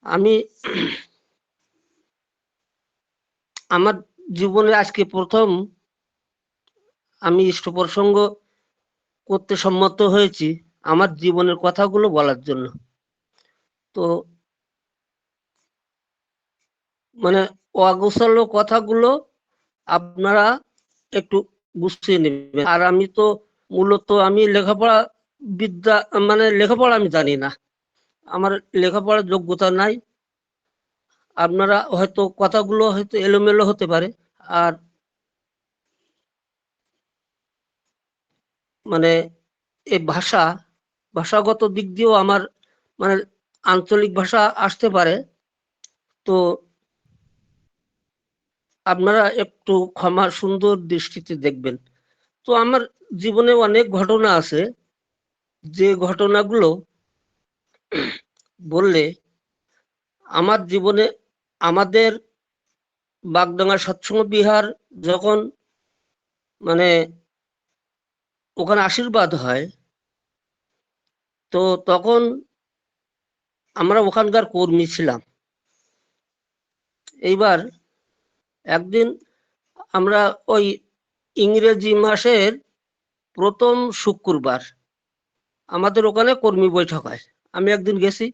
আমি আমার জীবনে আজকে প্রথম আমি ইষ্ট প্রসঙ্গ করতে সম্মত হয়েছি আমার জীবনের কথাগুলো বলার জন্য। তো মানে অগোছালো কথাগুলো আপনারা একটু গুছিয়ে নেবেন। আর আমি তো মূলত আমি লেখাপড়া বিদ্যা মানে লেখাপড়া আমি জানি না, আমার লেখাপড়ার যোগ্যতা নাই। আপনারা হয়তো কথাগুলো হয়তো এলোমেলো হতে পারে, আর মানে এই ভাষাগত দিক দিয়েও আমার মানে আঞ্চলিক ভাষা আসতে পারে। তো আপনারা একটু ক্ষমা সুন্দর দৃষ্টিতে দেখবেন। তো আমার জীবনে অনেক ঘটনা আছে, যে ঘটনাগুলো বললে আমার জীবনে আমাদের বাগডাঙ্গা সৎসঙ্গ বিহার যখন মানে ওখানে আশীর্বাদ হয়, তো তখন আমরা ওখানকার কর্মী ছিলাম। এইবার একদিন আমরা ওই ইংরেজি মাসের প্রথম শুক্রবার আমাদের ওখানে কর্মী বৈঠক হয়। আমি একদিন গেছি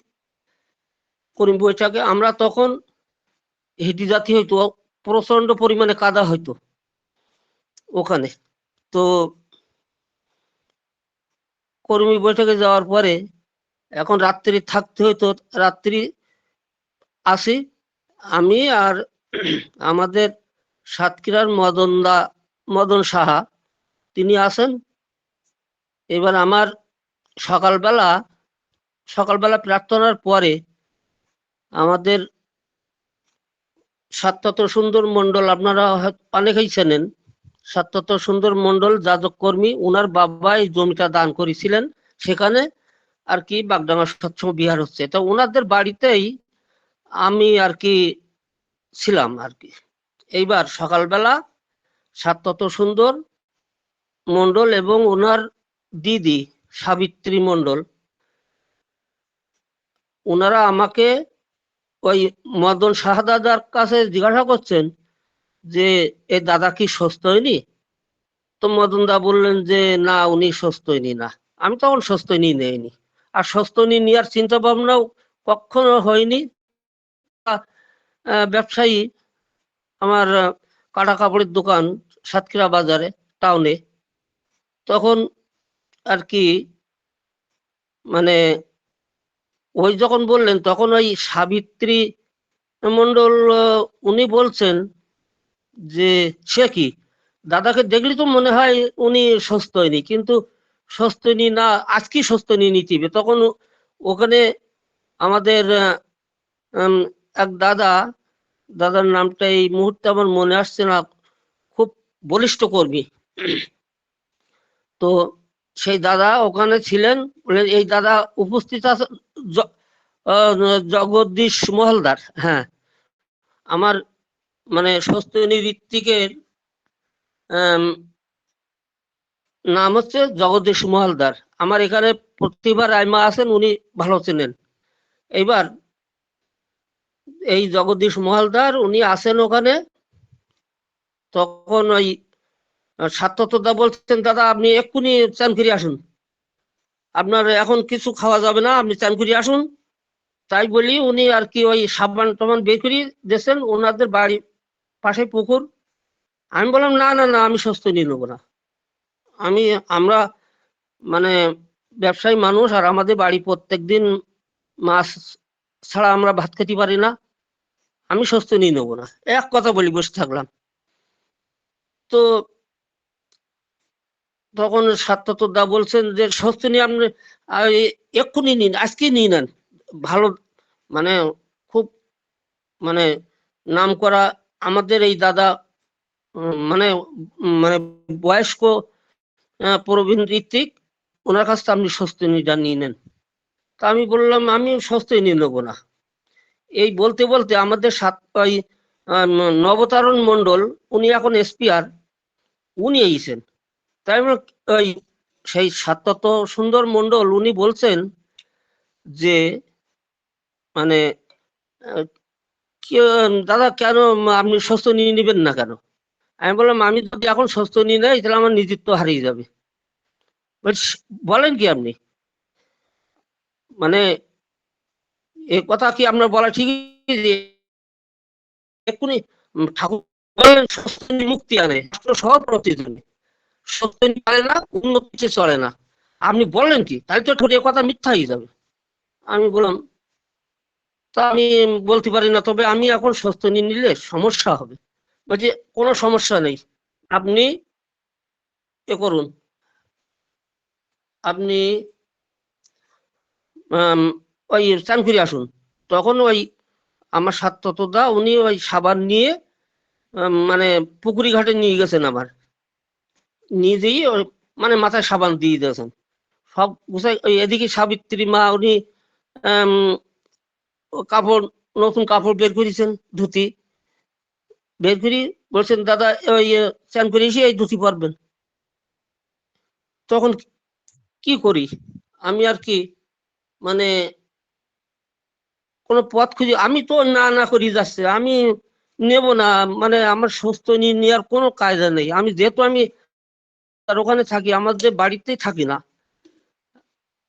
কর্মী বৈঠকে। আমরা তখন হিটি জাতি হইতো, প্রচন্ড পরিমাণে কাদা হইতো ওখানে। তো কর্মী বৈঠকে যাওয়ার পরে এখন রাত্রি থাকতে হইতো, রাত্রি আসি আমি আর আমাদের সাতক্ষীরার মদন সাহা, তিনি আছেন। এবার আমার সকালবেলা সকালবেলা প্রার্থনার পরে আমাদের সাত্তত সুন্দর মন্ডল, আপনারা অনেকেই চেনেন, সাত্তত সুন্দর মন্ডল যাজক কর্মী, উনার বাবা এই জমিটা দান করেছিলেন। সেখানে আর কি বাগডাঙ্গা সৎসঙ্গ বিহার হচ্ছে, তো ওনাদের বাড়িতেই আমি আর কি ছিলাম আর কি। এইবার সকালবেলা সাত্তত সুন্দর মন্ডল এবং ওনার দিদি সাবিত্রী মন্ডল, ওনারা আমাকে ওই মদন শাহদাদার কাছে জিজ্ঞাসা করছেন যে এ দাদা কি সুস্থ হয়নি? তো মদন দা বললেন যে না, উনি সুস্থ হয়নি না। আমি তখন সুস্থ নিয়ে নেয়নি, আর সুস্থ নিয়ে নেওয়ার চিন্তা ভাবনাও কখনো হয়নি। ব্যবসায়ী, আমার কাটা কাপড়ের দোকান সাতক্ষীরা বাজারে টাউনে। তখন আর কি মানে ওই যখন বললেন তখন ওই সাবিত্রী মন্ডল উনি বলছেন যে সে কি, দাদাকে দেখলি তো মনে হয় উনি সুস্থ হয়নি, কিন্তু সুস্থ হয়নি না, আজকে সুস্থ নিয়ে নিতে হবে। তখন ওখানে আমাদের উম, এক দাদার নামটা এই মুহূর্তে আমার মনে আসছে না, খুব বলিষ্ঠ কর্মী। তো সেই দাদা ওখানে ছিলেন, বললেন এই দাদা উপস্থিত আছে জ- আহ, জগদীশ মহলদার। হ্যাঁ, আমার মানে সস্তনী ঋত্বিকের নাম হচ্ছে জগদীশ মহলদার। আমার এখানে প্রতিভা রাইমা আছেন, উনি ভালো চেনেন। এইবার এই জগদীশ মহলদার উনি আছেন ওখানে। তখন ওই সাত্যতদা বলছেন দাদা আপনি এক্ষুনি চান ফিরে আসুন, আপনার এখন কিছু খাওয়া যাবে না, আপনি চান ফিরে আসুন। তাই বলি উনি আর কি ওই সাবান টাবান বের করে দিয়েছেন, ওনাদের বাড়ি পাশে পুকুর। আমি বললাম না না না, আমি স্বস্তি নিয়ে নেবো না। আমি আমরা মানে ব্যবসায়ী মানুষ, আর আমাদের বাড়ি প্রত্যেকদিন মাছ ছাড়া আমরা ভাত খেতে পারি না, আমি স্বস্তি নিয়ে নেবো না। এক কথা বলি বসে থাকলাম। তো তখন সাত্তদা বলছেন যে স্বস্তি নিয়ে আপনি এক্ষুনি নিন, আজকে নিয়ে নেন। ভালো মানে খুব মানে নাম করা আমাদের এই দাদা, মানে মানে বয়স্ক প্রবীণ ঋত্বিক, ওনার কাছ থেকে আপনি স্বস্তি নিয়ে নেন। তা আমি বললাম আমি স্বস্তি নিয়ে নেবো না। এই বলতে বলতে আমাদের ওই নবতারণ মন্ডল, উনি এখন এসপিআর, উনি এইছেন। তাই আমরা ওই সেই সাত্তত সুন্দর মন্ডল উনি বলছেন যে মানে আহ, দাদা কেন আপনি স্বাস্থ্য নিয়ে নেবেন না কেন? আমি বললাম আমি যদি এখন স্বাস্থ্য নিয়ে নেই তাহলে আমার নিজত্ব হারিয়ে যাবে। বলেন কি আপনি, মানে এ কথা কি আপনার বলা ঠিক? এক্ষুনি ঠাকুর বললেন স্বাস্থ্য মুক্তি আনে, সব প্রতিদিন সত্য পারে না, উন্নতি চলে না। আপনি বললেন কি, তাহলে তো ঠোঁটে কথা মিথ্যা হয়ে যাবে। আমি বললাম তা আমি বলতে পারি না, তবে আমি এখন স্বাস্থ্য নিয়ে নিলে সমস্যা হবে। বলছি কোনো সমস্যা নেই, আপনি এ করুন, আপনি ওই স্নান ফিরে আসুন। তখন ওই আমার দা উনি ওই সাবান নিয়ে মানে পুকুরি ঘাটে নিয়ে গেছেন, আমার নিয়ে দিয়ে মানে মাথায় সাবান দিয়ে দিয়েছেন সব গুছাই। ওই এদিকে সাবিত্রী মা উনি আম, ও কাপড়, নতুন কাপড় বের করেছেন, ধুতি বের করি, বলছেন দাদা ওই স্নান করে এসে এই ধুতি পরবেন। তখন কি করি আমি আর কি, মানে কোনো পথ খুঁজি, আমি তো না না করি যাচ্ছে, আমি নেব না, মানে আমার সুস্থ নিয়ে নেওয়ার কোনো কায়দা নেই। আমি যেহেতু আমি তার ওখানে থাকি, আমাদের বাড়িতেই থাকি না,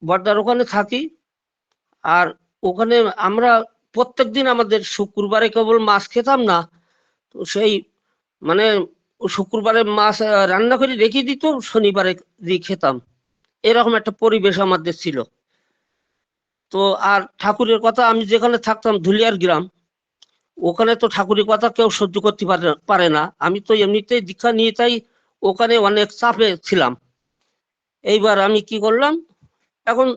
বর্দার ওখানে থাকি। আর ওখানে আমরা প্রত্যেকদিন আমাদের শুক্রবারে কেবল মাছ খেতাম না, তো সেই মানে শুক্রবারে মাছ রান্না করে রেখে দিত, শনিবারে দিয়ে খেতাম, এরকম একটা পরিবেশ আমাদের ছিল। তো আর ঠাকুরের কথা, আমি যেখানে থাকতাম ধুলিয়ার গ্রাম, ওখানে তো ঠাকুরের কথা কেউ সহ্য করতে পারে না। আমি তো এমনিতেই দীক্ষা নিয়ে তাই ওখানে অনেক চাপে ছিলাম। এইবার আমি কি করলাম, এখন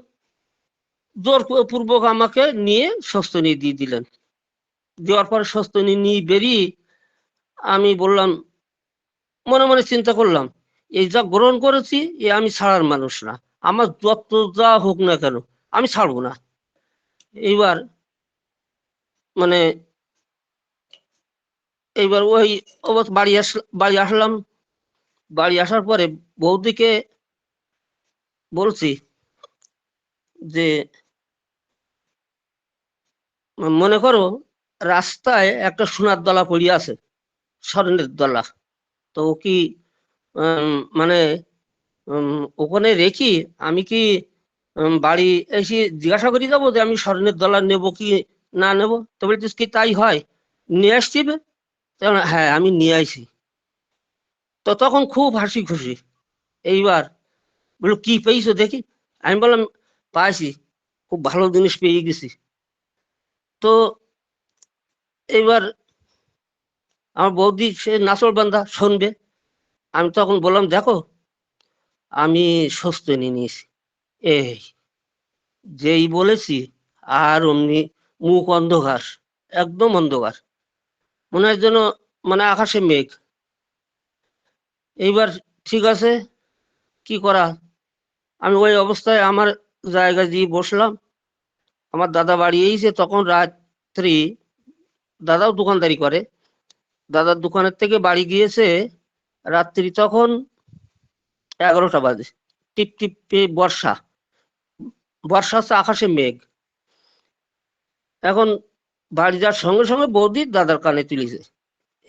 জোর পূর্বক আমাকে নিয়ে স্বস্তি দিয়ে দিলেন। দেওয়ার পরে স্বস্তি নিয়ে বেরিয়ে আমি বললাম, মনে মনে চিন্তা করলাম, এই যা গ্রহণ করেছি এ আমি ছাড়ার মানুষ না, আমার যত যা হোক না কেন আমি ছাড়বো না। এইবার মানে এইবার ওই অবস্থা বাড়ি আসলাম। বাড়ি আসার পরে বৌদিকে বলছি যে মনে করো রাস্তায় একটা সোনার দলা পড়িয়া আছে, স্বর্ণের দলা, তো ও কি মানে ওখানে রেখি আমি কি বাড়ি এসে জিজ্ঞাসা করে যাবো যে আমি স্বর্ণের দলা নেব কি না নেব? তো বলছিস কি তাই হয়, নিয়ে আসছি? হ্যাঁ আমি নিয়ে আসি। তো তখন খুব হাসি খুশি। এইবার বললো কি পেয়েছো দেখি। আমি বললাম পাইছি, খুব ভালো জিনিস পেয়ে গেছি। তো এইবার আমার বৌদি সে নাচর বান্দা শুনবে। আমি তখন বললাম দেখো আমি সুস্থ নিয়ে নিয়েছি। এই যেই বলেছি আর অমনি মুখ অন্ধকার, একদম অন্ধকার, মনে হয় যেন মানে আকাশে মেঘ। এইবার ঠিক আছে, কি করা, আমি ওই অবস্থায় আমার জায়গায় গিয়ে বসলাম। আমার দাদা বাড়ি এসে তখন রাত্রি, দাদাও দোকানদারি করে, দাদার দোকানের থেকে বাড়ি গিয়েছে রাত্রি তখন 11টা বাজে। টিপ টিপ বর্ষা, বর্ষা হচ্ছে আকাশে মেঘ। এখন বাড়ি যাওয়ার সঙ্গে সঙ্গে বৌদি দাদার কানে তুলেছে।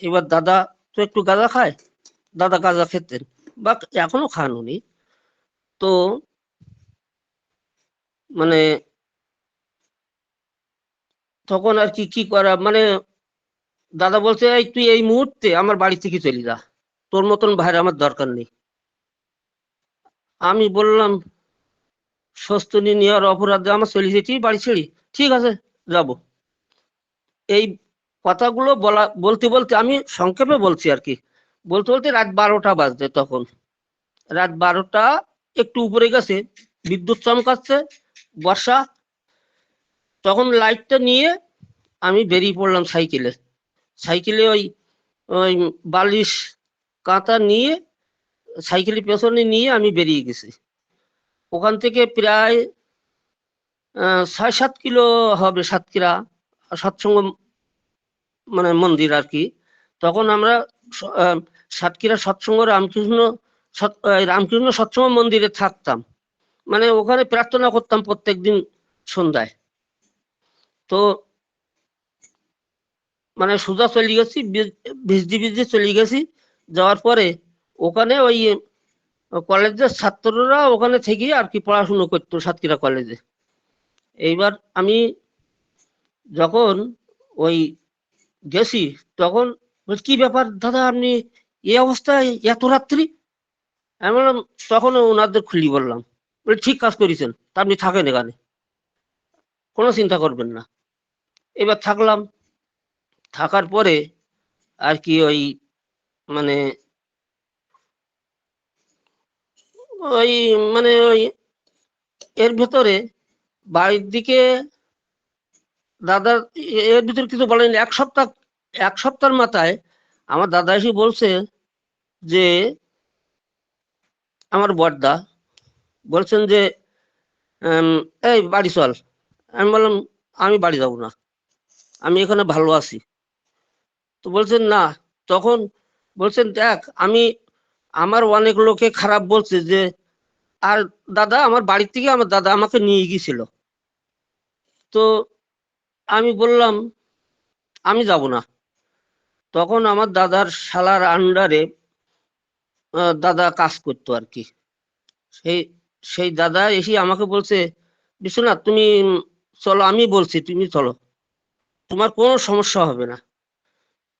এবার দাদা তো একটু গাঁজা খায়, দাদা গাঁজা খেতেন বা এখনো খান উনি। তো মানে তখন আর কি কি করা, মানে দাদা বলছে এই তুই এই মুহূর্তে আমার বাড়ি থেকে চলে যা, তোর মতন ভাইয়ের আমার দরকার নেই। আমি বললাম স্বস্তি নেওয়ার অপরাধে আমার চলে যেতেই বাড়ি ছেড়ি, ঠিক আছে যাব। এই কথাগুলো বলতে বলতে আমি সংক্ষেপে বলছি আর কি, বলতে বলতে রাত 12টা বাজছে তখন। রাত 12টা একটু উপরে গেছে, বিদ্যুৎ চমকাচ্ছে, বর্ষা। তখন লাইটটা নিয়ে আমি বেরিয়ে পড়লাম সাইকেলে। সাইকেলে ওই ওই বালিশ কাঁথা নিয়ে সাইকেলের পেছনে নিয়ে আমি বেরিয়ে গেছি। ওখান থেকে প্রায় 6-7 কিলো হবে, সাতক্ষীরা সৎসঙ্গ মানে মন্দির আর কি। তখন আমরা সাতক্ষীরা সৎসঙ্গ রামকৃষ্ণ সৎসঙ্গ মন্দিরে থাকতাম, মানে ওখানে প্রার্থনা করতাম প্রত্যেকদিন সন্ধ্যায়। তো মানে সোজা চলে গেছি, ভিজতে ভিজতে চলে গেছি। যাওয়ার পরে ওখানে ওই কলেজের ছাত্ররা ওখানে থেকে আর কি পড়াশুনো করতো সাতক্ষীরা কলেজে। এইবার আমি যখন ওই গেছি তখন কি ব্যাপার দাদা, আপনি এই অবস্থায় এত রাত্রি? আমি বললাম, তখন ওনাদের খুলি বললাম, বলে ঠিক কাজ করেছেন, তা আপনি থাকেন এখানে, কোনো চিন্তা করবেন না। এবার থাকলাম, থাকার পরে আর কি ওই মানে ওই মানে ওই এর ভেতরে বাড়ির দিকে দাদা, এর ভিতরে কিছু বলেনি। এক সপ্তাহের মাথায় আমার দাদা এসে বলছে যে, আমার বড়দা বলছেন যে এই বাড়ি চল। আমি বললাম, আমি বাড়ি যাব না, আমি এখানে ভালো আছি। তো বলছেন না। তখন বলছেন, দেখ আমি, আমার অনেক লোকে খারাপ বলছে যে, আর দাদা আমার বাড়ির থেকে আমার দাদা আমাকে নিয়ে গিয়েছিল। তো আমি বললাম, আমি যাব না। তখন আমার দাদার শালার আন্ডারে দাদা কাজ করতো আর কি। সেই সেই দাদা এসে আমাকে বলছে, বিশ্বনাথ তুমি চলো, আমি বলছি তুমি চলো, তোমার কোনো সমস্যা হবে না।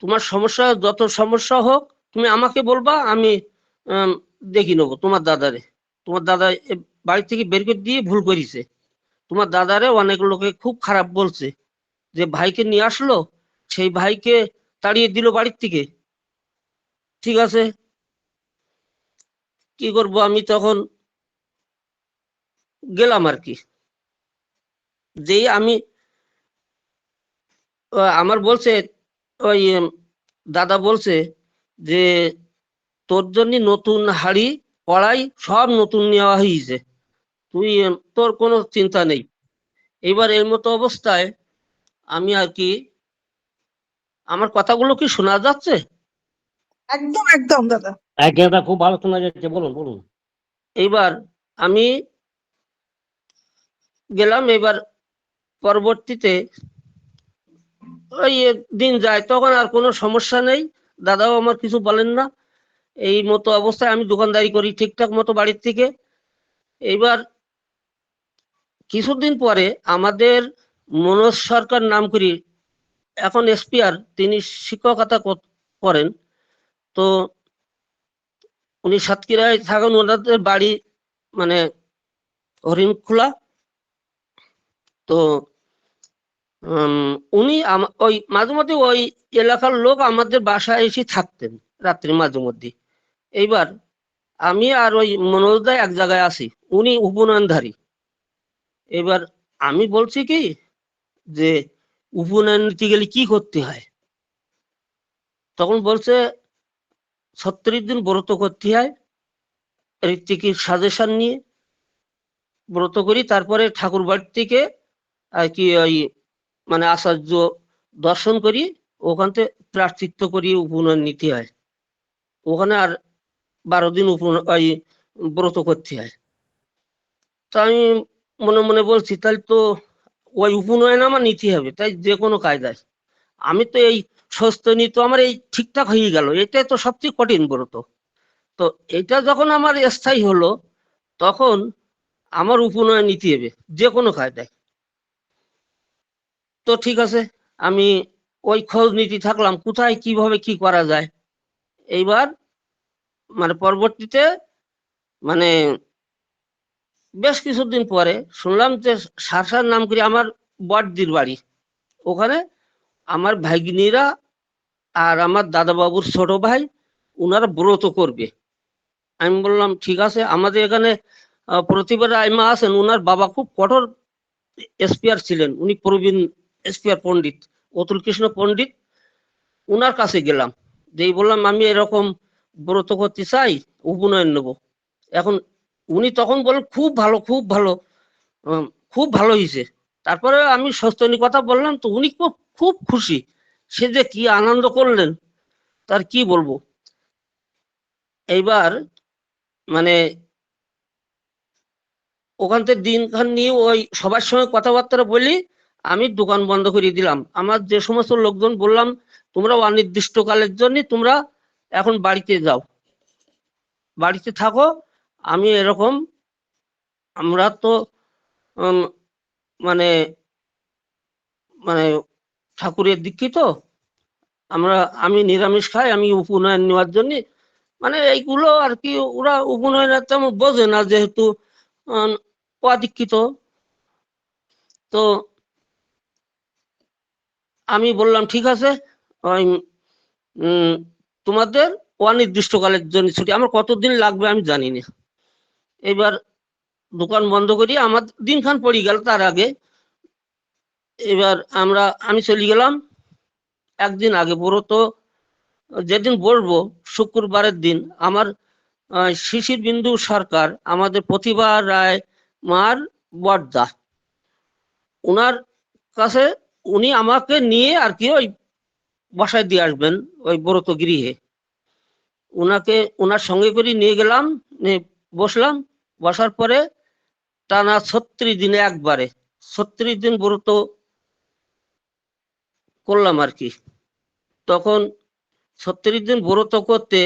তোমার সমস্যা যত সমস্যা হোক তুমি আমাকে বলবা, আমি উম, দেখি নেবো তোমার দাদারে। তোমার দাদা বাড়ি থেকে বের করে দিয়ে ভুল করেছে। তোমার দাদারে অনেক লোকে খুব খারাপ বলছে, যে ভাইকে নিয়ে আসলো, সেই ভাইকে তাড়িয়ে দিল বাড়ির থেকে। ঠিক আছে, কি করব, আমি তখন গেলাম আর কি। যেই আমি আমার বলছে ওই দাদা বলছে যে, তোর জন্য নতুন হাড়ি কড়াই সব নতুন নেওয়া হয়েছে, তুই তোর কোনো চিন্তা নেই। এবার এর মতো অবস্থায় আমি আর কি, আমার কথাগুলো কি শোনা যাচ্ছে? একদম একদম দাদা। একদম দাদা, খুব ভালো শোনা যাচ্ছে, বলুন বলুন। এইবার আমি গেলাম। এবার পরবর্তীতে ওই দিন যায়, তখন আর কোনো সমস্যা নেই, দাদাও আমার কিছু বলেন না। এই মতো অবস্থায় আমি দোকানদারি করি ঠিকঠাক মতো বাড়ির থেকে। এইবার কিছুদিন পরে আমাদের মনোজ সরকার নাম করি, এখন এসপিআর, তিনি শিক্ষকতা করেন। তো উনি সাতক্ষীরায় থাকেন, ওনাদের বাড়ি মানে হরিণখোলা। তো উনি ওই মাঝে মধ্যে ওই এলাকার লোক আমাদের বাসায় এসে থাকতেন রাত্রে মাঝে মধ্যে। এইবার আমি আর ওই মনোজদা এক জায়গায় আছি, উনি উপনয়নধারী। এবার আমি বলছি কি যে, উপনয়ন নিতে গেলে কি করতে হয়? তখন বলছে 36 দিন ব্রত করতে হয়, ঋত্বিকের সাজেশন নিয়ে ব্রত করি, তারপরে ঠাকুর বাড়ি থেকে আর কি ওই মানে আচার্য দর্শন করি, ওখান থেকে প্রায়শ্চিত্ত করি উপনয়ন নিতে হয়। ওখানে আর 12 দিন ওই ব্রত করতে হয়। তা আমি মনে মনে বলছি, তাহলে তো ওই উপনয়ন আমার নিতে হবে, তাই যে কোনো কায়দায়। আমি তো এই স্বস্তি তো আমার এই ঠিকঠাক হয়ে গেল, এটাই তো সবচেয়ে কঠিন ব্রত। তো এটা যখন আমার স্থায়ী হলো, তখন আমার উপনয়ন নিতে হবে যে কোনো কায়দায়। তো ঠিক আছে, আমি ওই খোঁজ নিতে থাকলাম কোথায় কিভাবে কি করা যায়। এইবার মানে পরবর্তীতে মানে বেশ কিছুদিন পরে শুনলাম যে, সারসার নাম করে আমার বড়দির বাড়ি, ওখানে আমার ভাগ্নিরা আর আমার দাদা বাবুর ছোট ভাই, উনারা ব্রত করবে। আমি বললাম ঠিক আছে। আমাদের এখানে প্রতিবার আইমা আছেন, উনার বাবা খুব কঠোর এসপিআর ছিলেন, উনি প্রবীণ এসপিআর পণ্ডিত অতুল কৃষ্ণ পণ্ডিত। উনার কাছে গেলাম, যেই বললাম আমি এরকম ব্রত করতে চাই, উপনয়ন নেব। এখন উনি তখন বলেন, খুব ভালো খুব ভালো, উম, খুব ভালো হয়েছে। তারপরে আমি সস্তনী কথা বললাম, তো উনি খুব খুব খুশি। সে যে কি আনন্দ করলেন তার কি বলবো। এইবার মানে ওখান থেকে দিনখান নিয়ে ওই সবার সঙ্গে কথাবার্তা বলি, আমি দোকান বন্ধ করে দিলাম। আমার যে সমস্ত লোকজন বললাম তোমরা অনির্দিষ্টকালের জন্য তোমরা এখন বাড়িতে যাও, বাড়িতে থাকো। আমি এরকম, আমরা তো মানে মানে ঠাকুরের দীক্ষিত, আমি নিরামিষ খাই, আমি উপনয়ন নেওয়ার জন্য মানে এইগুলো আর কি, ওরা উপনয়ন তেমন বোঝে না যেহেতু অদীক্ষিত। তো আমি বললাম ঠিক আছে, ওই তোমাদের অনির্দিষ্টকালের জন্য ছুটি, আমার কতদিন লাগবে আমি জানি না। এবার দোকান বন্ধ করি, আমার দিনখান পড়ে গেল। তার আগে এবার আমি চলে গেলাম একদিন আগে। ব্রত যেদিন বলবো শুক্রবারের দিন, আমার শিশির বিন্দু সরকার, আমাদের প্রতিভা রায় মার বড়দা, উনার কাছে উনি আমাকে নিয়ে আর কি ওই বাসায় দিয়ে আসবেন ওই ব্রত গৃহে। ওনার সঙ্গে করে নিয়ে গেলাম, নিয়ে বসলাম। বসার পরে টানা 36 দিনে একবারে 36 দিন ব্রত করলাম আর কি। তখন 36 দিন ব্রত করতে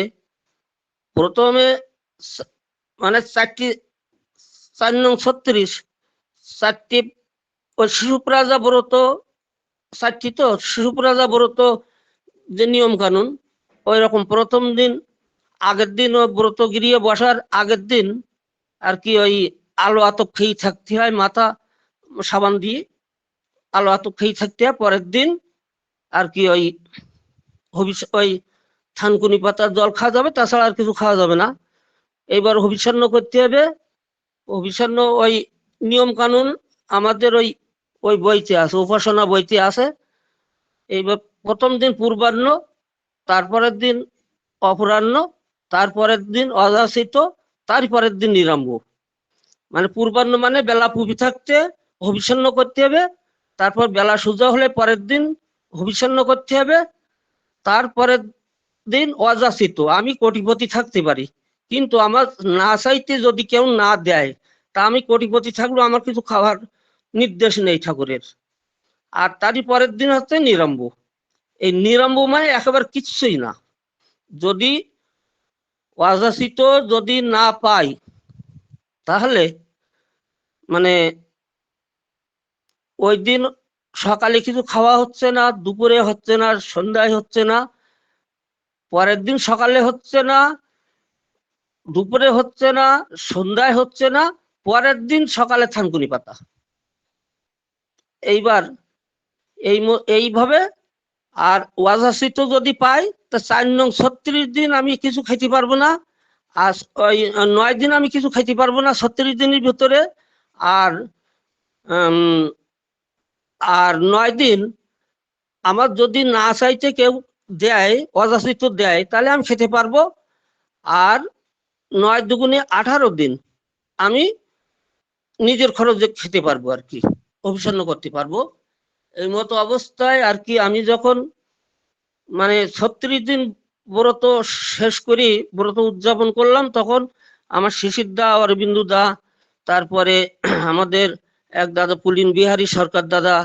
প্রথমে মানে 4 নং 36, 4টি ওই শিশুপ্রাজা ব্রত, 4টি তো শিশুপ্রাজা ব্রত যে নিয়ম কানুন ওই রকম। প্রথম দিন আগের দিন ও ব্রত গিরিয়ে বসার আগের দিন আর কি ওই আলো আতপ খেয়ে থাকতে হয়, মাথা সাবান দিয়ে আলো আতপ খেয়ে থাকতে হয়। পরের দিন আর কি ওই ওই থানকুনি পাতার জল খাওয়া যাবে, তাছাড়া আর কিছু খাওয়া যাবে না। এইবার অভিসন্ন করতে হবে। অভিসন্ন ওই নিয়ম কানুন আমাদের ওই ওই বইতে আছে, উপাসনা বইতে আছে। এইবার প্রথম দিন পূর্বাহ্ন, তারপরের দিন অপরাহ্ন, তারপরের দিন অযাচিত, তারপরের দিন নিরাম্ব। মানে পূর্বাহ্ন মানে বেলা পুবি থাকতে অভিসন্ন করতে হবে, তারপর বেলা সোজা হলে পরের দিন অভিসন্ন করতে হবে, তারপরের দিন অযাচিত। আমি কোটিপতি থাকতে পারি, কিন্তু আমার না চাইতে যদি কেউ না দেয়, তা আমি কোটিপতি থাকলেও আমার কিছু খাওয়ার নির্দেশ নেই ঠাকুরের। আর তারই পরের দিন হচ্ছে নিরাম্ব। এই নিরাম্ব মানে একেবারে কিচ্ছুই না। যদি অযাচিত যদি না পাই, তাহলে মানে ওই দিন সকালে কিছু খাওয়া হচ্ছে না, দুপুরে হচ্ছে না, সন্ধ্যায় হচ্ছে না, পরের দিন সকালে হচ্ছে না, দুপুরে হচ্ছে না, সন্ধ্যায় হচ্ছে না, পরের দিন সকালে থানকুনি পাতা। এইবার এইভাবে। আর ওয়াজাসিত যদি পাই তা 4 নং 36 দিন আমি কিছু খাইতে পারবো না, আর ওই 9 দিন আমি কিছু খাইতে পারবো না 36 দিনের ভিতরে। আর আর 9 দিন আমার যদি না চাইতে কেউ দেয়, অযাচিত দেয়, তাহলে আমি খেতে পারবো। আর 9 দুগুণে 18 দিন আমি নিজের খরচে খেতে পারবো আর কি, অভিসন্ন করতে পারবো। এই মতো অবস্থায় আর কি আমি যখন মানে 36 দিন ব্রত শেষ করি, ব্রত উদযাপন করলাম, তখন আমার শিশির দা, অরবিন্দু দা, তারপরে আমাদের এক দাদা পুলিন বিহারী সরকার দাদা,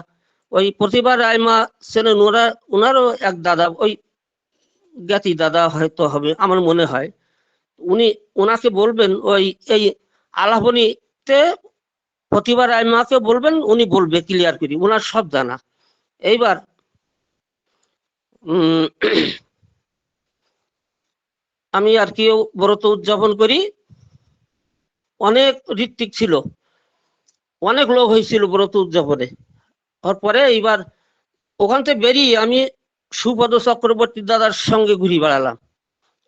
ওই প্রতিভা রায়মা ছিলেন, ওনারও এক দাদা, ওই জ্ঞাতি দাদা হয়তো হবে আমার মনে হয়। ওনাকে বলবেন ওই এই আলাপনীতে প্রতিভা রায়মাকে বলবেন, উনি বলবে ক্লিয়ার করি, ওনার সব জানা। এইবার আমি আর কি ব্রত উদযাপন করি। অনেক ঋত্বিক ছিল, অনেক লোক হয়েছিল ব্রত উদযাপনে। তারপরে এইবার ওখান থেকে বেরিয়ে আমি সুপদ চক্রবর্তী দাদার সঙ্গে ঘুরে বেড়ালাম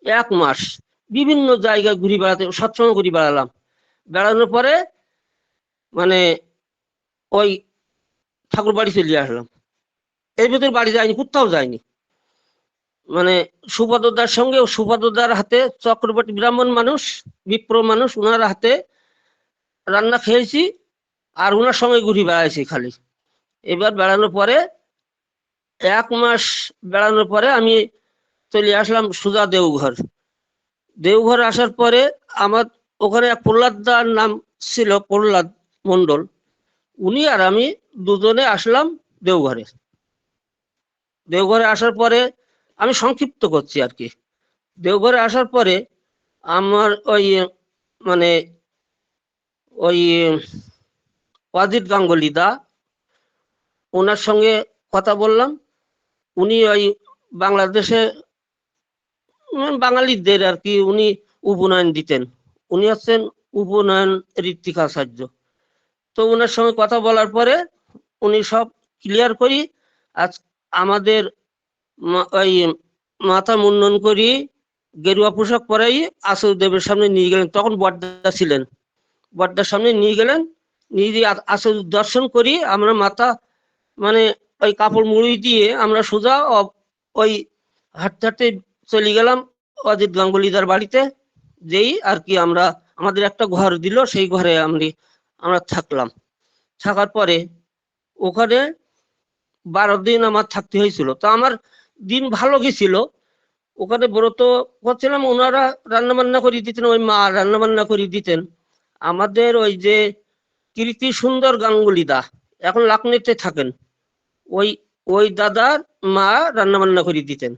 1 মাস, বিভিন্ন জায়গায় ঘুরে বেড়াতে, সৎসঙ্গ ঘুরে বেড়ালাম। বেড়ানোর পরে মানে ওই ঠাকুর বাড়ি চলে আসলাম। এর ভিতরে বাড়ি যায়নি, কোথাও যায়নি। মানে সুপদদার সঙ্গে, সুপদদার হাতে, চক্রবর্তী ব্রাহ্মণ মানুষ, বিপ্র মানুষ, ওনার হাতে রান্না খেয়েছি আর ওনার সঙ্গে ঘুরে বেড়াইছি খালি। এবার বেড়ানোর পরে 1 মাস বেড়ানোর পরে আমি চলে আসলাম সুজা দেওঘর। দেওঘর আসার পরে আমার ওখানে এক প্রহ্লাদ দার নাম ছিল, প্রহ্লাদ মন্ডল। উনি আর আমি দুজনে আসলাম দেওঘরে। দেওঘরে আসার পরে আমি সংক্ষিপ্ত করছি আর কি। দেওঘরে আসার পরে আমার ওই মানে ওই অজিত গাঙ্গুলি দা, ওনার সঙ্গে কথা বললাম। উনি ওই বাংলাদেশে বাঙালিদের আর কি উনি উপনয়ন দিতেন। উনি হচ্ছেন উপনয়ন ঋত্বিকাচার্য। তো ওনার সঙ্গে কথা বলার পরে উনি সব ক্লিয়ার করি আজ আমাদের ওই মাথা মুন্ডন করি, গেরুয়া পোশাক পরাই আশুদেবের সামনে নিয়ে গেলেন। তখন বড়দা ছিলেন, বড়দার সামনে নিয়ে গেলেন। নিয়ে দিয়ে আশুর দর্শন করি আমরা মাথা মানে ওই কাপড় মুড়ি দিয়ে আমরা সোজা ওই হাঁটতে হাঁটতে চলে গেলাম অজিত গাঙ্গুলিদার বাড়িতে। যেই আর কি আমরা আমাদের একটা ঘর দিল, সেই ঘরে আমরা থাকলাম। থাকার পরে ওখানে 12 দিন আমার থাকতে হয়েছিল। তো আমার দিন ভালো গেছিল। ওখানে ব্রত করছিলাম, ওনারা রান্না বান্না করে দিতেন, ওই মা রান্না বান্না করে দিতেন। আমাদের ওই যে কীর্তি সুন্দর গাঙ্গুলি দা এখন লাকনিতে থাকেন, ওই ওই দাদার মা রান্না বান্না করে দিতেন।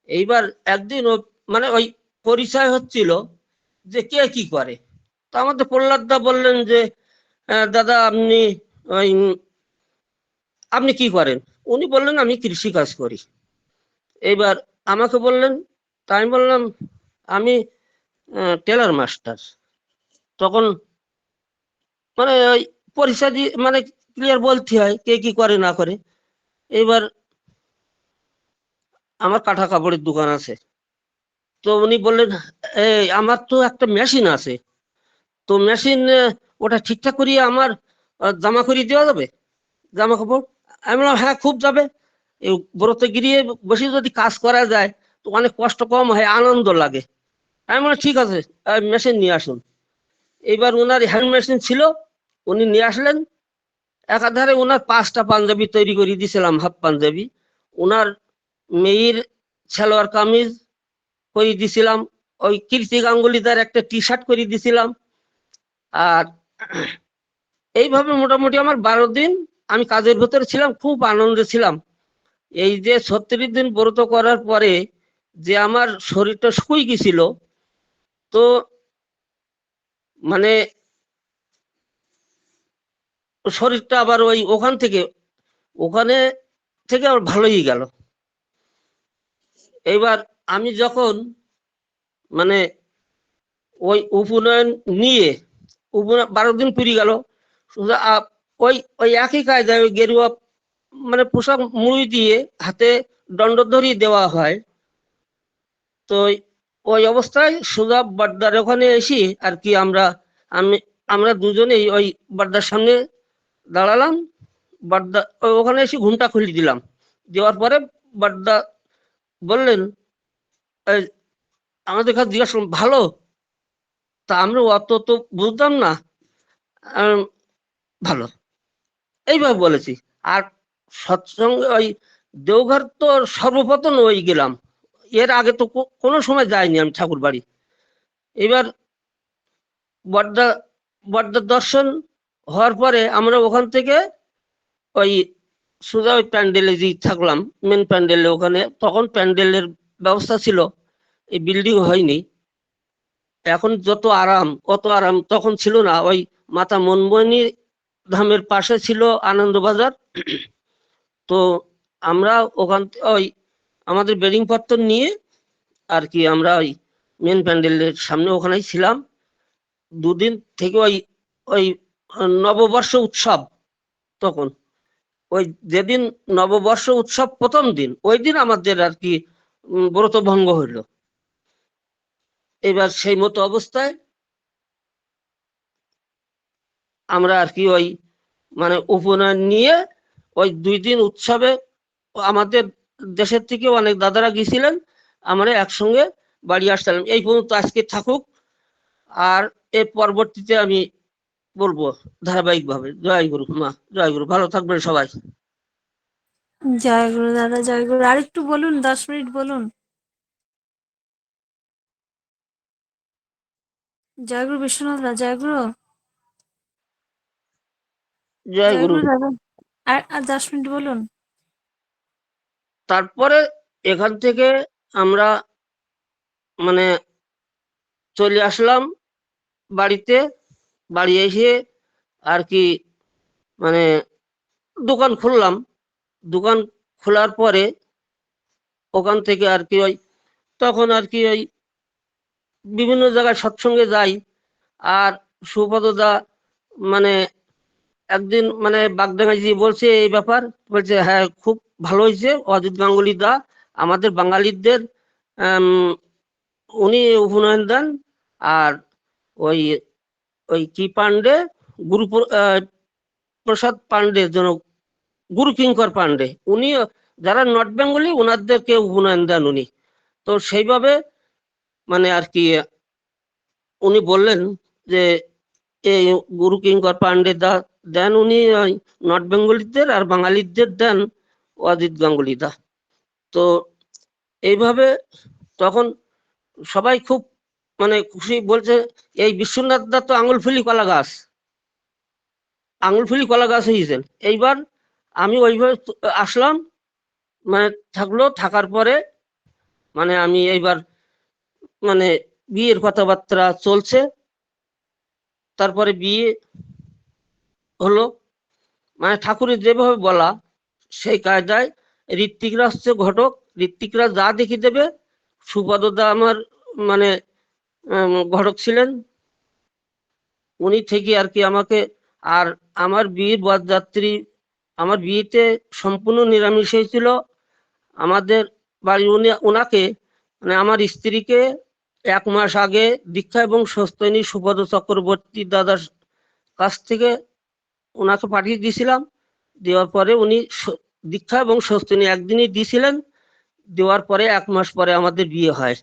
এইবার একদিন ও মানে ওই পরিচয় হচ্ছিল যে কে কি করে। তা আমাদের প্রহ্লাদ দা বললেন যে দাদা ওই আপনি কি করেন? উনি বললেন আমি কৃষি কাজ করি। এইবার আমাকে বললেন, তাই আমি বললাম আমি টেলার মাস্টার। তখন মানে ওই পরিচয় দিয়ে মানে ক্লিয়ার বলতে হয় কে কি করে না করে। এইবার আমার কাঁথা কাপড়ের দোকান আছে। তো উনি বললেন এই আমার তো একটা মেশিন আছে, তো মেশিন ওটা ঠিকঠাক করিয়ে আমার জামা করিয়ে দেওয়া যাবে, জামা কাপড়? আমি বললাম হ্যাঁ খুব যাবে। এই ব্রতে গিরিয়ে বসে যদি কাজ করা যায় তো অনেক কষ্ট কম হয়, আনন্দ লাগে। আমি বললাম ঠিক আছে, মেশিন নিয়ে আসুন। এইবার ওনার হ্যান্ড মেশিন ছিল, উনি নিয়ে আসলেন। একাধারে ওনার 5টা পাঞ্জাবি তৈরি করে দিয়েছিলাম, হাফ পাঞ্জাবি। ওনার মেয়ের সালোয়ার কামিজ করে দিছিলাম। ওই কীর্তি গাঙ্গুলি তার একটা টি শার্ট করে দিছিলাম। আর এইভাবে মোটামুটি আমার 12 দিন আমি কাজের ভেতরে ছিলাম, খুব আনন্দে ছিলাম। এই যে 36 দিন ব্রত করার পরে যে আমার শরীরটা শুকিয়ে গেছিল, তো মানে শরীরটা আবার ওই ওখানে থেকে আবার ভালোই গেল। এইবার আমি যখন মানে ওই উপনয়ন নিয়ে 12 দিন পেরিয়ে গেল, ওই ওই একই কায়দায় ওই গেরুয়া মানে পোশাক মুড়ি দিয়ে হাতে দণ্ড ধরিয়ে দেওয়া হয়। তো ওই অবস্থায় সোজা বাড্ডার ওখানে এসি আর কি আমি আমরা দুজনেই ওই বাড্ডার সামনে দাঁড়ালাম। বাড্ডা ওখানে এসে ঘুমটা খুলে দিলাম। দেওয়ার পরে বাড্ডা বললেন এই আমাদের কাছে জিজ্ঞাসা করলাম, ভালো? তা আমরা অত তো বুঝতাম না। আম, ভালো, এইভাবে বলেছি। আর সৎসঙ্গে ওই দেওঘর তো সর্বপ্রথম ওই গেলাম, এর আগে তো কোনো সময় যাইনি আমি ঠাকুর বাড়ি। এবার বড্ডা বড্ডার দর্শন হওয়ার পরে আমরা ওখান থেকে ওই সোজা ওই প্যান্ডেলে যে থাকলাম, মেন প্যান্ডেলে। ওখানে তখন প্যান্ডেলের ব্যবস্থা ছিল, এই বিল্ডিং হয়নি। এখন যত আরাম অত আরাম তখন ছিল না। ওই মাতা মনমোহিনী ধামের পাশে ছিল আনন্দবাজার। তো আমরা ওখান ওই আমাদের বেডিং পত্র নিয়ে আর কি আমরা ওই মেন প্যান্ডেলের সামনে ওখানেই ছিলাম 2 দিন থেকে। ওই ওই নববর্ষ উৎসব তখন, ওই যেদিন নববর্ষ উৎসব প্রথম দিন, ওই দিন আমাদের আর কি ব্রত ভঙ্গ হইলো। এবার সেই মতো অবস্থায় আমরা আর কি ওই মানে উপনয়ন নিয়ে ওই 2 দিন উৎসবে আমাদের দেশের থেকে অনেক দাদারা গেছিলেন, আমরা একসঙ্গে বাড়ি আসলাম। এই পর্যন্ত আজকে থাকুক। আর এর পরবর্তীতে আমি বলবো ধারাবাহিকভাবে। জয় গুরু মা, জয় গুরু, ভালো থাকবেন সবাই। জয় গুরু দাদা, জয় গুরু। আরেকটু বলুন, 10 মিনিট বলুন। জয় গুরু বিশ্বনাথ দা, জয় গুরু। জয় গুরু। জয়গুরু দাদা। আর 10 মিনিট বলুন। তারপরে এখান থেকে আমরা মানে চলে আসলাম বাড়িতে। বাড়ি এসে আর কি মানে দোকান খুললাম। দোকান খোলার পরে ওখান থেকে আর কি ওই তখন আর কি ওই বিভিন্ন জায়গায় সৎসঙ্গে যাই। আর সুপদদা মানে একদিন মানে বাগডাঙ্গায় যে বলছে এই ব্যাপার, বলছে হ্যাঁ খুব ভালো হয়েছে অজিত গাঙ্গুলি দা আমাদের বাঙালিদের আম, উনি উপনয়ন দেন। আর ওই ওই কি পান্ডে গুরু প্রসাদ পান্ডে যেন গুরু কিঙ্কর পান্ডে উনি যারা নর্থ বেঙ্গলি ওনাদেরকে উপনয়ন দেন উনি। তো সেইভাবে মানে আর কি উনি বললেন যে এই গুরু কিঙ্কর পান্ডে দা দেন উনি ওই নর্থ বেঙ্গলিদের, আর বাঙালিদের দেন অজিত গাঙ্গুলি দা। তো এইভাবে তখন সবাই খুব মানে খুশি, বলছে এই বিশ্বনাথ দা তো আঙুলফুলি কলা গাছ, আঙুলফুলি কলা গাছ হয়েছেন। এইবার আমি ওইভাবে আসলাম, মানে থাকলো, থাকার পরে মানে আমি এইবার মানে বিয়ের কথাবার্তা চলছে। তারপরে বিয়ে হলো, মানে ঠাকুরের যেভাবে বলা সেই কায়দায়। ঋত্বিকরা হচ্ছে ঘটক, ঋত্বিকরা যা দেখি দেবে। সুপদদা আমার মানে ঘটক ছিলেন, উনি থেকে আর কি আমাকে। আর আমার বিয়ের বরযাত্রী, আমার বিয়েতে সম্পূর্ণ নিরামিষ হয়েছিল। আমাদের বাড়ি উনি ওনাকে মানে আমার স্ত্রীকে 1 মাস আগে দীক্ষা এবং স্বস্তিনী সুপদ চক্রবর্তী দাদার কাছ থেকে ওনাকে পাঠিয়ে দিয়েছিলাম। দেওয়ার পরে উনি দীক্ষা এবং স্বস্তিনী একদিনই দিয়েছিলেন। দেওয়ার পরে 1 মাস পরে আমাদের বিয়ে হয়।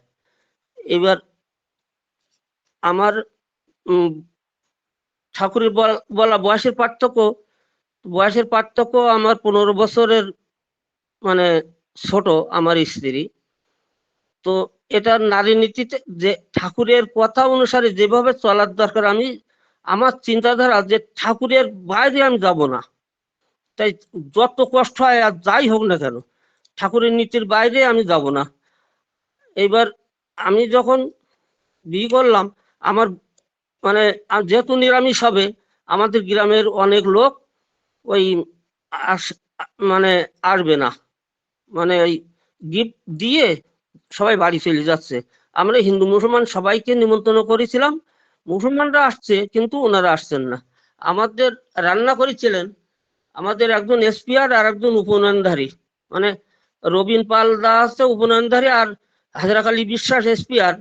এবার আমার ঠাকুরের বলা বয়সের পার্থক্য আমার 15 বছরের মানে ছোট আমার স্ত্রী। তো এটা নারী নীতিতে যে ঠাকুরের কথা অনুসারে যেভাবে চলার দরকার, আমি আমার চিন্তাধারা যে ঠাকুরের বাইরে আমি যাব না। তাই যত কষ্ট হয় আর যাই হোক না কেন ঠাকুরের নীতির বাইরে আমি যাব না। এইবার আমি যখন বিয়ে করলাম, আমার মানে যেহেতু নিরামিষ হবে, আমাদের গ্রামের অনেক লোক ওই মানে আসবে না, মানে ওই গিফট দিয়ে সবাই বাড়ি চলে যাচ্ছে। আমরা হিন্দু মুসলমান সবাইকে নিমন্ত্রণ করেছিলাম, মুসলমানরা আসছে কিন্তু ওনারা আসছেন না। আমাদের রান্না করেছিলেন আমাদের একজন এসপিআর আর একজন উপনয়নধারী, মানে রবিন পাল দা আছে উপনয়নধারী, আর হাজরাক আলী বিশ্বাস এসপিআর।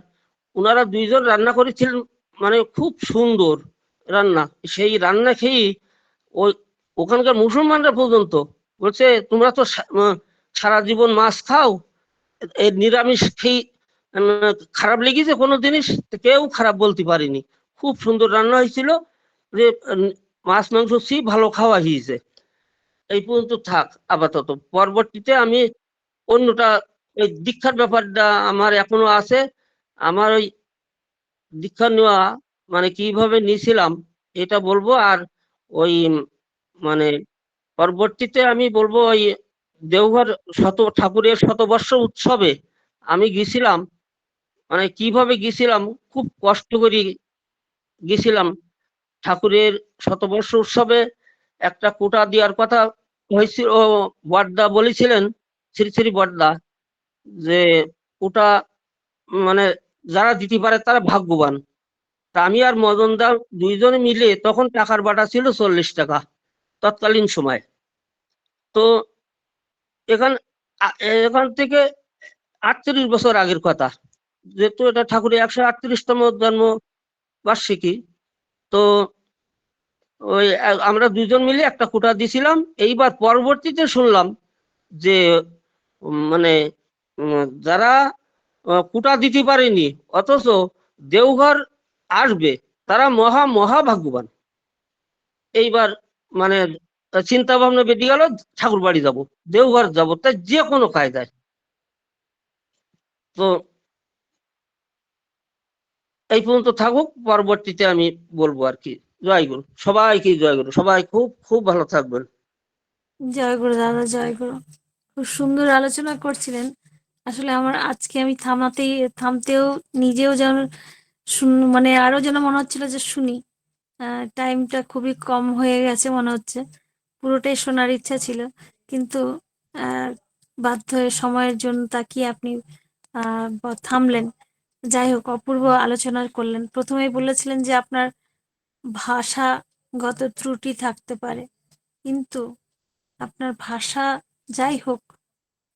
ওনারা দুইজন রান্না করেছিলেন, মানে খুব সুন্দর রান্না। সেই রান্না খেয়েই ওই ওখানকার মুসলমানরা পর্যন্ত বলছে তোমরা তো সারা জীবন মাছ খাও, এই নিরামিষ খেয়ে খারাপ লেগেছে কোনো জিনিস? কেউ খারাপ বলতে পারিনি। খুব সুন্দর রান্না হয়েছিল, যে মাছ মাংস ভালো খাওয়া হয়েছে। এই পর্যন্ত থাক আপাতত। পরবর্তীতে আমি অন্যটা ওই দীক্ষার ব্যাপারটা আমার এখনো আছে। আমার ওই দীক্ষা নেওয়া মানে কিভাবে নিয়েছিলাম এটা বলবো। আর ওই মানে পরবর্তীতে আমি বলবো ওই দেওঘর ঠাকুরের শতবর্ষ উৎসবে আমি গেছিলাম, মানে কিভাবে গেছিলাম, খুব কষ্ট করে গেছিলাম। ঠাকুরের শতবর্ষ উৎসবে একটা কোটা দেওয়ার কথা হয়েছিল, বড়দা বলেছিলেন, শ্রী শ্রী বড়দা, যে কোটা মানে যারা দিতে পারে তারা ভাগ্যবান। তা আমি আর মদনদা দুইজনে মিলে তখন টাকার বাটা ছিল 40 টাকা তৎকালীন সময়। তো এখান এখান থেকে 38 বছর আগের কথা, যেহেতু এটা ঠাকুরের 138তম জন্ম বার্ষিকী। তো ওই আমরা দুজন মিলে একটা কোটা দিছিলাম। এইবার পরবর্তীতে শুনলাম যে মানে যারা কোটা দিতে পারেনি অথচ দেওঘর আসবে তারা মহা মহা ভাগ্যবান। এইবার মানে চিন্তা ভাবনা বেরিয়ে গেল, ঠাকুর বাড়ি যাবো, দেওঘর যাবো, তাই যে কোনো কায়দায়। তো এই পর্যন্ত থাকুক, পরবর্তীতে আমি বলবো আর কি। জয় গুরু, সবাইকে জয় গুরু, সবাই খুব খুব ভালো থাকবেন। জয় গুরু দাদা, জয় গুরু। খুব সুন্দর আলোচনা করছিলেন। আসলে আমার আজকে আমি থামতেও নিজেও যেন মানে আরো যেন মনে হচ্ছিল যে শুনি। টাইমটা খুবই কম হয়ে গেছে মনে হচ্ছে। পুরোটাই শোনার ইচ্ছা ছিল, কিন্তু আহ, বাধ্য হয়ে সময়ের জন্য তাকিয়ে আপনি থামলেন। যাই হোক, অপূর্ব আলোচনা করলেন। প্রথমেই বলেছিলেন যে আপনার ভাষাগত ত্রুটি থাকতে পারে, কিন্তু আপনার ভাষা যাই হোক,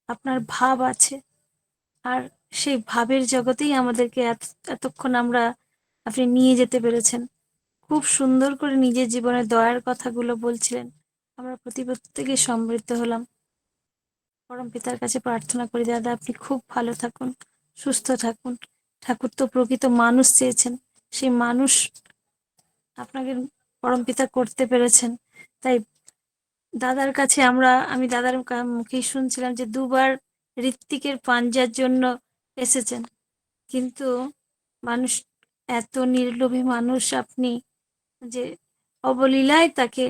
আপনার ভাব আছে। আর সেই ভাবের জগতেই আমাদেরকে এতক্ষণ আপনি নিয়ে যেতে পেরেছেন। খুব সুন্দর করে নিজের জীবনের দয়ার কথাগুলো বলছিলেন। আমরা প্রত্যেকে সমৃদ্ধ হলাম। পরম পিতার কাছে প্রার্থনা করি দাদা, আপনি খুব ভালো থাকুন, সুস্থ থাকুন। ঠাকুর তো প্রকৃত মানুষ চেয়েছেন, সেই মানুষ আপনাকে পরম পিতা করতে পেরেছেন। তাই দাদার কাছে আমি দাদার মুখেই শুনছিলাম যে দুবার ঋত্বিকের পাঞ্জার জন্য এসেছেন, কিন্তু মানুষ এত নির্লোভী মানুষ আপনি, যে অবলীলায় তাকে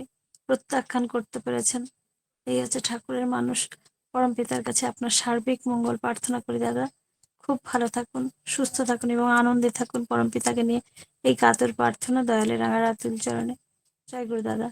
প্রত্যাখ্যান করতে পেরেছেন। এই হচ্ছে ঠাকুরের মানুষ। পরম পিতার কাছে আপনার সার্বিক মঙ্গল প্রার্থনা করি দাদা। খুব ভালো থাকুন, সুস্থ থাকুন এবং আনন্দে থাকুন পরম পিতাকে নিয়ে। এই কাতর প্রার্থনা দয়ালের রাঙা রাতুল চরণে। জয় গুরু দাদা।